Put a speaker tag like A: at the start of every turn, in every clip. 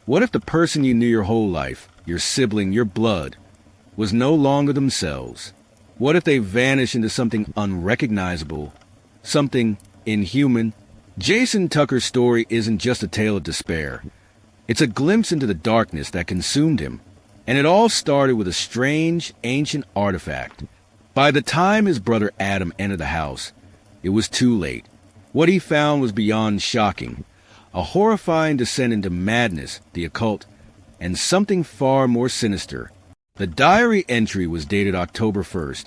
A: What if the person you knew your whole life, your sibling, your blood, was no longer themselves? What if they vanished into something unrecognizable, something inhuman? Jason Tucker's story isn't just a tale of despair. It's a glimpse into the darkness that consumed him. And it all started with a strange, ancient artifact. By the time his brother Adam entered the house, it was too late. What he found was beyond shocking. A horrifying descent into madness, the occult, and something far more sinister. The diary entry was dated October 1st,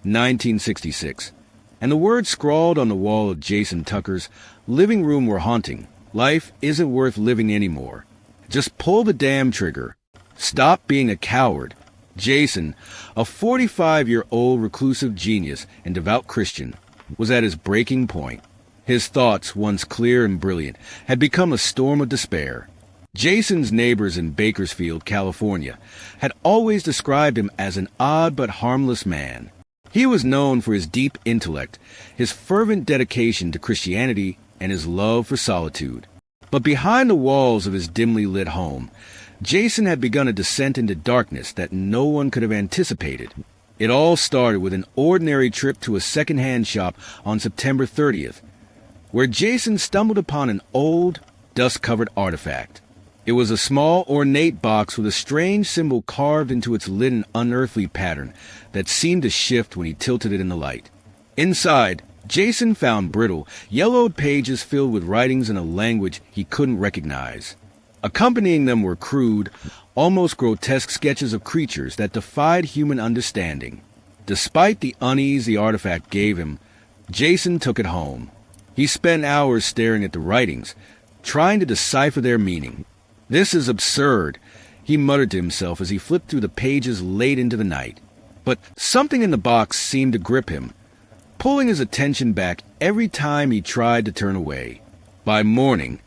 A: 1966, and the words scrawled on the wall of Jason Tucker's living room were haunting. Life isn't worth living anymore. Just pull the damn trigger. Stop being a coward. Jason, a 45-year-old reclusive genius and devout Christian, was at his breaking point. His thoughts, once clear and brilliant, had become a storm of despair. Jason's neighbors in Bakersfield, California, had always described him as an odd but harmless man. He was known for his deep intellect, his fervent dedication to Christianity, and his love for solitude. But behind the walls of his dimly lit home, Jason had begun a descent into darkness that no one could have anticipated. It all started with an ordinary trip to a second-hand shop on September 30th, where Jason stumbled upon an old, dust-covered artifact. It was a small, ornate box with a strange symbol carved into its lid, an unearthly pattern that seemed to shift when he tilted it in the light. Inside, Jason found brittle, yellowed pages filled with writings in a language he couldn't recognize. Accompanying them were crude, almost grotesque sketches of creatures that defied human understanding. Despite the unease the artifact gave him, Jason took it home. He spent hours staring at the writings, trying to decipher their meaning. "This is absurd," he muttered to himself as he flipped through the pages late into the night. But something in the box seemed to grip him, pulling his attention back every time he tried to turn away. By morning,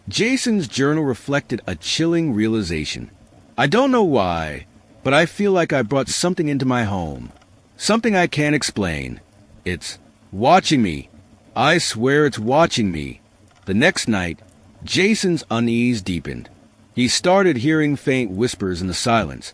A: Jason's journal reflected a chilling realization. "I don't know why, but I feel like I brought something into my home. Something I can't explain. It's watching me. I swear it's watching me." The next night, Jason's unease deepened. He started hearing faint whispers in the silence,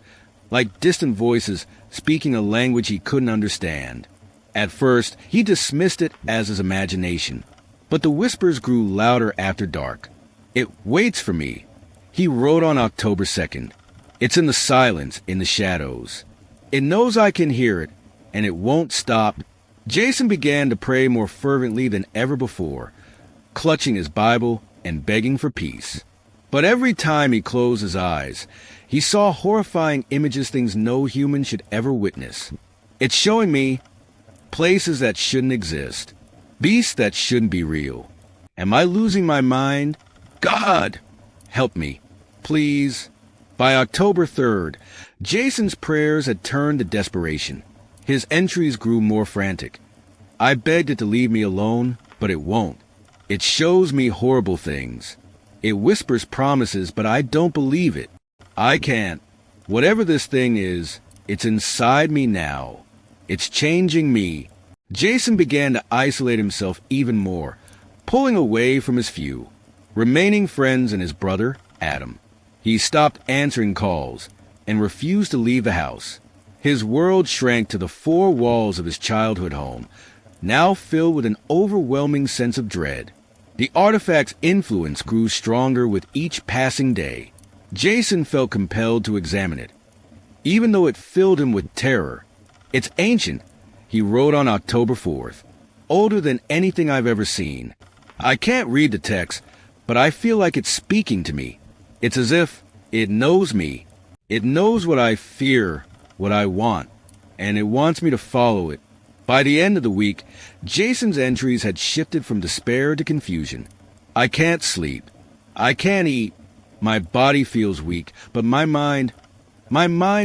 A: like distant voices speaking a language he couldn't understand. At first, he dismissed it as his imagination, but the whispers grew louder after dark. "It waits for me," he wrote on October 2nd. "It's in the silence, in the shadows. It knows I can hear it, and it won't stop." Jason began to pray more fervently than ever before, clutching his Bible and begging for peace. But every time he closed his eyes, he saw horrifying images, things no human should ever witness. "It's showing me places that shouldn't exist, beasts that shouldn't be real. Am I losing my mind? God, help me, please." By October 3rd, Jason's prayers had turned to desperation. His entries grew more frantic. "I begged it to leave me alone, but it won't. It shows me horrible things. It whispers promises, but I don't believe it. I can't. Whatever this thing is, it's inside me now. It's changing me." Jason began to isolate himself even more, pulling away from his few remaining friends and his brother, Adam. He stopped answering calls and refused to leave the house. His world shrank to the four walls of his childhood home, now filled with an overwhelming sense of dread. The artifact's influence grew stronger with each passing day. Jason felt compelled to examine it, even though it filled him with terror. "It's ancient," he wrote on October 4th, "older than anything I've ever seen. I can't read the text, but I feel like it's speaking to me. It's as if it knows me. It knows what I fear, what I want, and it wants me to follow it." By the end of the week, Jason's entries had shifted from despair to confusion. "I can't sleep. I can't eat. My body feels weak, but my mind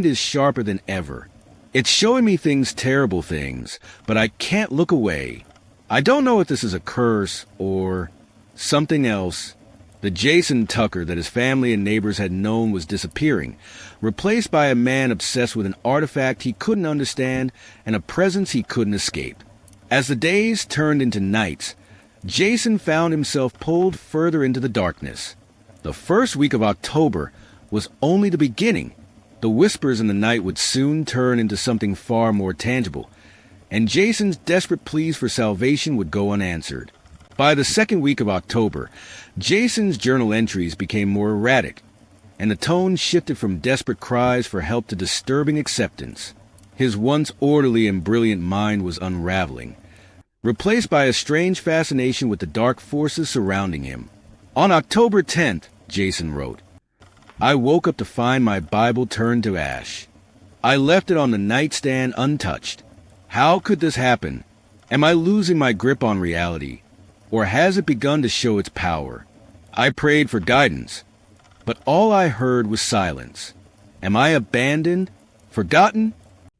A: is sharper than ever. It's showing me things, terrible things, but I can't look away. I don't know if this is a curse or something else." The Jason Tucker that his family and neighbors had known was disappearing, replaced by a man obsessed with an artifact he couldn't understand and a presence he couldn't escape. As the days turned into nights, Jason found himself pulled further into the darkness. The first week of October was only the beginning. The whispers in the night would soon turn into something far more tangible, and Jason's desperate pleas for salvation would go unanswered. By the second week of October, Jason's journal entries became more erratic, and the tone shifted from desperate cries for help to disturbing acceptance. His once orderly and brilliant mind was unraveling, replaced by a strange fascination with the dark forces surrounding him. On October 10th, Jason wrote, "I woke up to find my Bible turned to ash. I left it on the nightstand untouched. How could this happen? Am I losing my grip on reality? Or has it begun to show its power? I prayed for guidance, but all I heard was silence. Am I abandoned? Forgotten?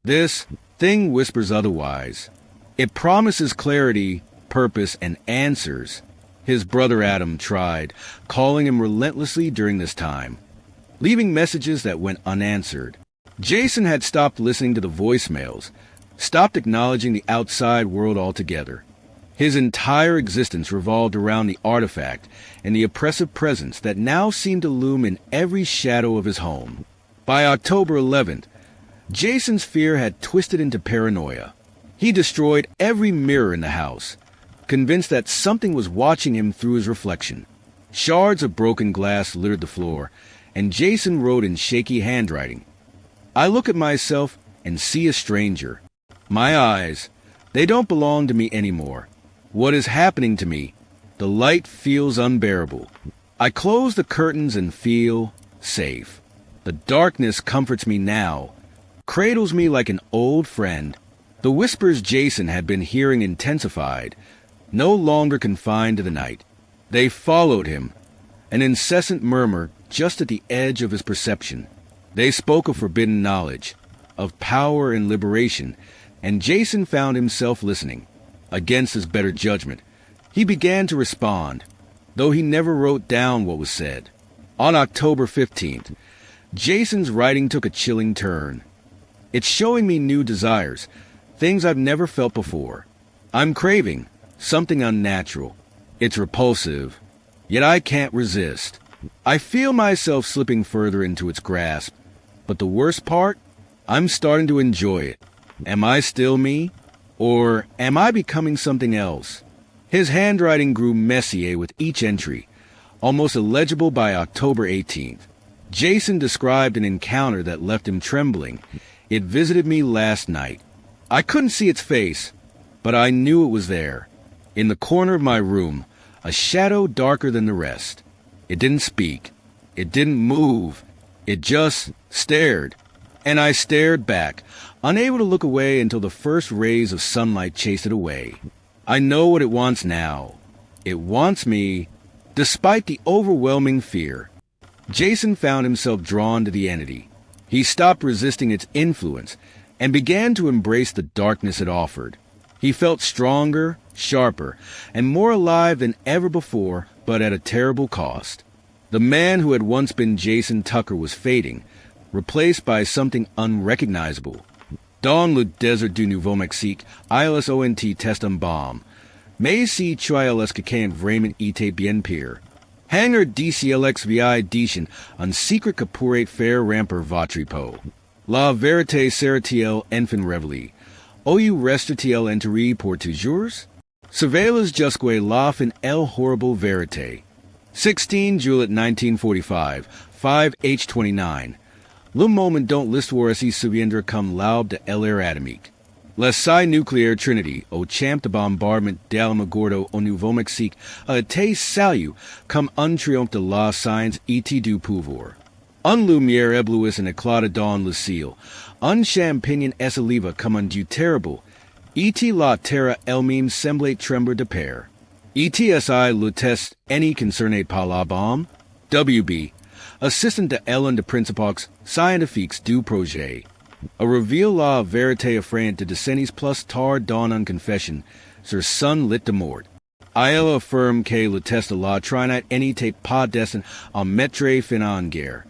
A: This thing whispers otherwise. It promises clarity, purpose, and answers." His brother Adam tried, calling him relentlessly during this time, leaving messages that went unanswered. Jason had stopped listening to the voicemails, stopped acknowledging the outside world altogether. His entire existence revolved around the artifact and the oppressive presence that now seemed to loom in every shadow of his home. By October 11th, Jason's fear had twisted into paranoia. He destroyed every mirror in the house, convinced that something was watching him through his reflection. Shards of broken glass littered the floor, and Jason wrote in shaky handwriting, "I look at myself and see a stranger. My eyes, they don't belong to me anymore. What is happening to me? The light feels unbearable. I close the curtains and feel safe. The darkness comforts me now, cradles me like an old friend." The whispers Jason had been hearing intensified, no longer confined to the night. They followed him, an incessant murmur just at the edge of his perception. They spoke of forbidden knowledge, of power and liberation, and Jason found himself listening. Against his better judgment, he began to respond, though he never wrote down what was said. On October 15th, Jason's writing took a chilling turn. "It's showing me new desires, things I've never felt before. I'm craving something unnatural. It's repulsive, yet I can't resist. I feel myself slipping further into its grasp. But the worst part? I'm starting to enjoy it. Am I still me? Or am I becoming something else?" His handwriting grew messier with each entry, almost illegible by October 18th. Jason described an encounter that left him trembling. "It visited me last night. I couldn't see its face, but I knew it was there. In the corner of my room, a shadow darker than the rest. It didn't speak. It didn't move. It just stared. And I stared back, unable to look away until the first rays of sunlight chased it away. I know what it wants now. It wants me, despite the overwhelming fear." Jason found himself drawn to the entity. He stopped resisting its influence and began to embrace the darkness it offered. He felt stronger, sharper, and more alive than ever before, but at a terrible cost. The man who had once been Jason Tucker was fading, replaced by something unrecognizable. Dans le désert du Nouveau-Mexique, ILSONT test un bomb. Mais si tu as quelqu'un vraiment été bien pire. Hanger DCLX VI Dichin, un secret que pourrait faire ramper votre peau. La vérité sera-t-elle enfin révélée? Ou restera-t-elle enterrée pour toujours? Surveillez jusque la fin el horrible vérité. 16 Juillet 1945, 5H29. Le moment dont l'histoire se souviendra comme l'aube de l'ère atomique. L'essai nucléaire Trinity, au champ de bombardement d'Alamogordo au Nouveau-Mexique, a été salué comme un triomphe de la science et du pouvoir. Une lumière éblouisse et éclata dans le ciel. Un champignon s'éleva comme un dieu terrible. Et la terre elle-même semblait trembler de peur. ETSI le test any concerné par la bombe? WB, assistant de Ellen de Principaux scientifiques du projet. A reveal la vérité effrayante de décennies plus tard dans une confession sur son lit de mort. Il affirme que le test de la trinite n'était pas destiné à mettre fin à une guerre.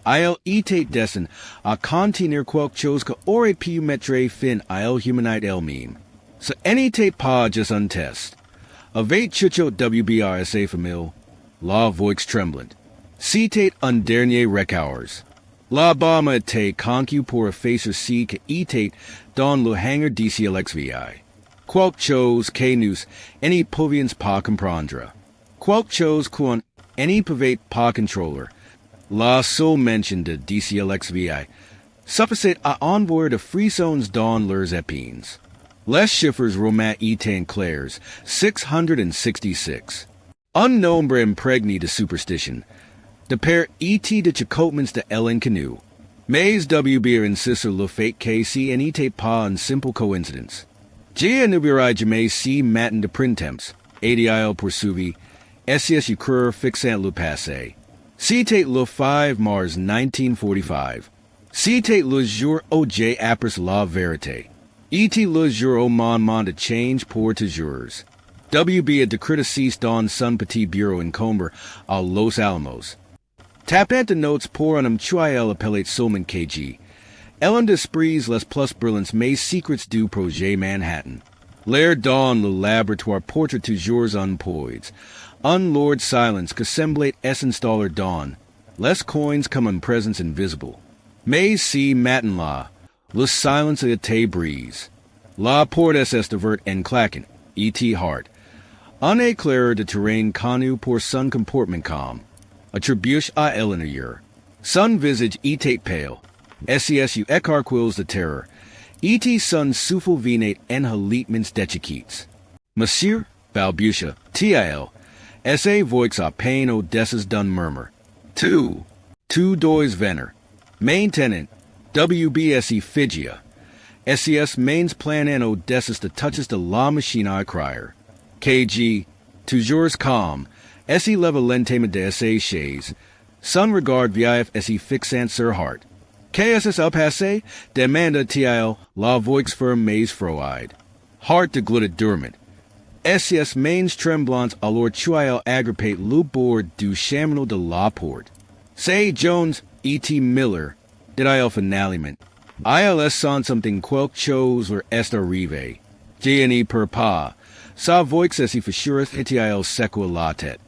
A: Il était destiné à contenir quelque chose qui aurait pu mettre fin à l'humanité elle-même. Ce n'était pas juste un test. Avec Chucho WBRSA famille, la voix tremblante. Citate un dernier recours. La bama te concu pour effacer si que etate dans le hangar DCLXVI. Quoique chose que nous any pouvions pas comprendre. Quoique chose qu'on any pouvait pas controller. La seule mention de DCLXVI suffisait à envoyer de frissons dans leurs épines. Les chiffres romans étaient clairs, 666. Un nombre imprégné de superstition. De pair et de chacotments de Ellen Canoe. Mais WB insiste sur le fait que si n'était pas une simple coïncidence. J'ai n'oublierai jamais si matin de printemps, ADIL poursuivi, SCSU coureur fixant le passé. C'était le 5 mars 1945. C'était le jour où j'ai appris la vérité. Était le jour où mon monde change pour toujours. WB a décrété dans son petit bureau encombre à Los Alamos. Tapant de notes pour un amchoyel appelé seulement KG. Ellen desprise les plus brillants mais secrets du projet Manhattan. L'air dans le laboratoire porte toujours un poise. Un lord silence que semblait s'installer dans les coins comme une présence invisible. Mais si matin-là, le silence était brise. La porte est ouverte en claquant, et hard. Un éclaireur de terrain connu pour son comportement calme. Attribution à Eleanor. Son visage était pale. SCSU écarquils de terreur. Et son souffle venait en halitements d'échiquites. Monsieur, balbutia, T.I.L. S.A. voix à peine audaces d'un murmure. Tu dois venir. Maintenant, WBSE Figia. SCS mains plan en audaces de touches de la machine à crier. KG, toujours calme. SE leva lentement de S.A. chaise. Son regard vif SE fixant sur heart. KSS a passé? Demanda T.I.L. la voix firme mais froide. Heart de glutted dormant. SCS mains tremblants alors T.I.L. agrippate le bord du cheminot de la porte. Say Jones, E.T. Miller, did finalement. ILS son something quelque chose or est arrivé. G.N.E. per pas. Sa voix SE fissureth T.I.L. sequa la tête.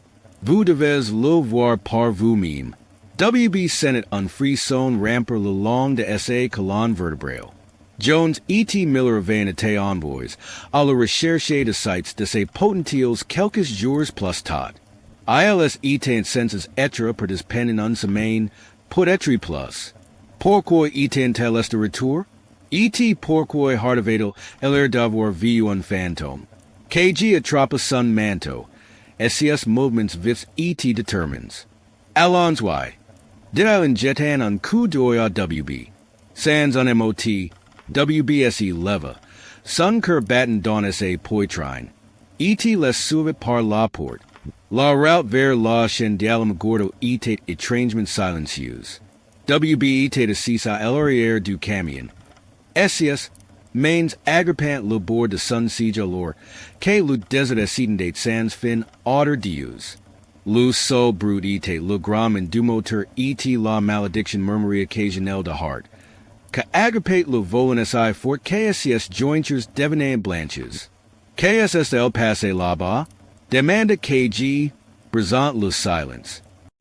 A: Vous devez le voir par vous-même. WB Senate un frisson ramper le long de S.A. colonne vertébrale. Jones E.T. Miller avait été envoyés à la recherche de sites de ces potentiels quelques jours plus tard. ILS était census être per des peines en semaine, peut-être plus. Pourquoi était-elle de retour? E.T. pourquoi hardevedel l'air d'avoir vu un fantôme. KG attrape son manteau. SCS movements vifs E.T. determines. Allons why? Did I injetan un coup d'oeil à WB? Sans un MOT, WBSE leva. Son cœur battant dans sa poitrine. E.T. les suivit par la porte. La route vers la chendialum gordo était étrangement silencieuse. WB était assis à l'arrière du camion. SCS mains agrippant le bord de son siège alors que le désert ascendait sans fin otter dius. Le sol brut était le grand and du moteur était la malédiction murmurie occasionnelle de heart. Que agrippate le volant SI fort KSCS jointures devenaient blanches. KSSL passé là-bas? Demanda KG, brisant le silence.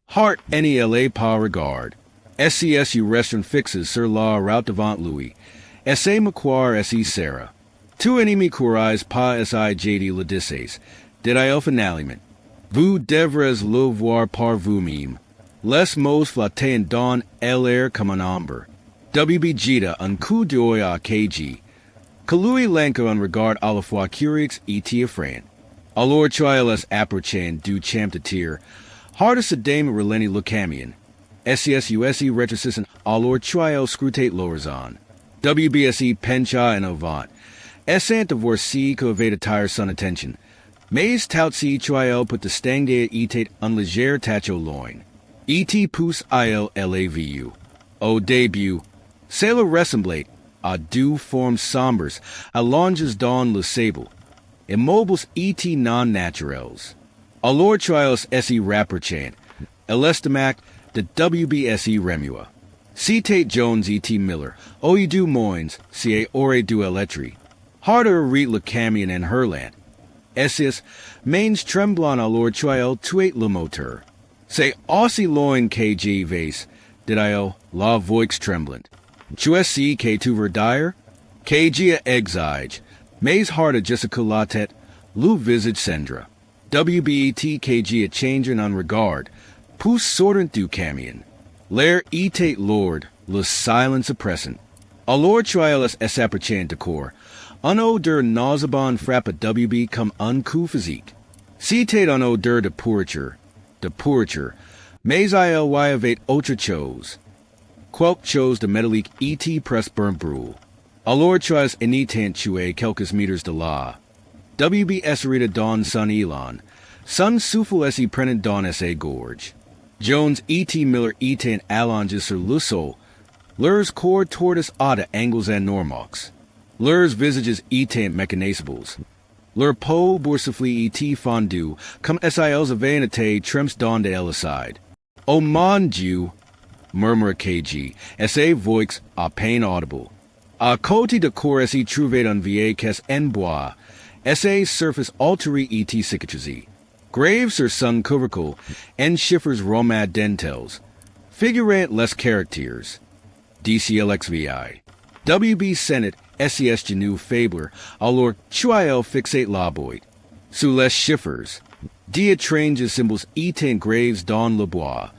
A: Heart NELA par regard. SCSU restaurant fixes sur la route devant lui. S.A. Macquarie S.E. Sarah. Tu ennemi courais pas S.I. J.D. le disses. Did I finalement? Vous devrez le voir par vous-même. Les mots flattent dans l'air comme un ombre. WB Gita un coup d'oeil à KG. Que lui lanque un regard à la fois curieux et effrayant. Alors Trials approchant du champ de tir. Hardest dame releni le camion. SCSUSE retrocissant alors Trials scrutate l'horizon. WBSE pencha en avant. Essant de voir si que avait attire son attention. Mais tout si Trial put de stangde etat un léger tacho loin. Et pousse il lavu. Au début, c'est le ressemblait à deux formes sombres allonges dans le sable. Immobiles et non naturels. Alors Trials SE rapprochant. L'estimac de WBSE remua. Citate Jones E.T. Miller, Oye du Moins, C.A. Ore du Eletri. Harder read le camion en Herland. Essis, mains tremblant alors Trial tuait le moteur. Say Aussie loin kg vase, did la voix tremblant. Chuesi k tuver dire, kg a exige, maze harda jessica latet, lu visage sendra. WBET kg a changer on regard, pus sortent du camion. Lair etate lord, le silence oppressant. A lord trialis esaperchan decor, uno der nauseabon frappa WB come unco physique. Citate uno der de pourriture, mais il yavate autre chose. Quelques chose de metalique et press burn brule. A lord tries enitant chue quelques meters de la. WB esserita don sun elon, sun souffle esse prenant don sa gorge. Jones et Miller etant allonges sur lusol, lurs cord tortoise ada angles and normox. Lurs visages etant mechanisables. Lur po boursoufli et fondu, comme SILs of vanité trems don de eliside. O mon Dieu, murmura KG, sa voix a peine audible. A côté de cor se trouvé un vieil kes en bois, sa surface alteri et cicatrici. Graves sur sun covercle, en chiffres romad dentels. Figurant less characters. DCLXVI. WB Senate, SES Genu Fabler, alors chuiel fixate laboit. Sous les chiffres. Dia tranges symbols etant graves don le bois.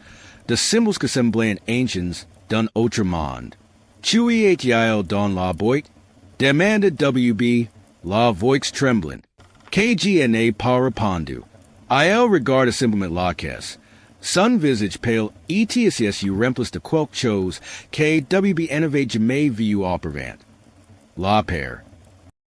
A: The symbols que semblant ancients d'un autre monde. Chui et yael don la boit. Demanded WB, la voix tremblant. KGNA par repondu. Il regarde simplement la caisse. Sun visage pale ETSS relentless de quelques chose que WB innovate jamais vu opérant. La paire.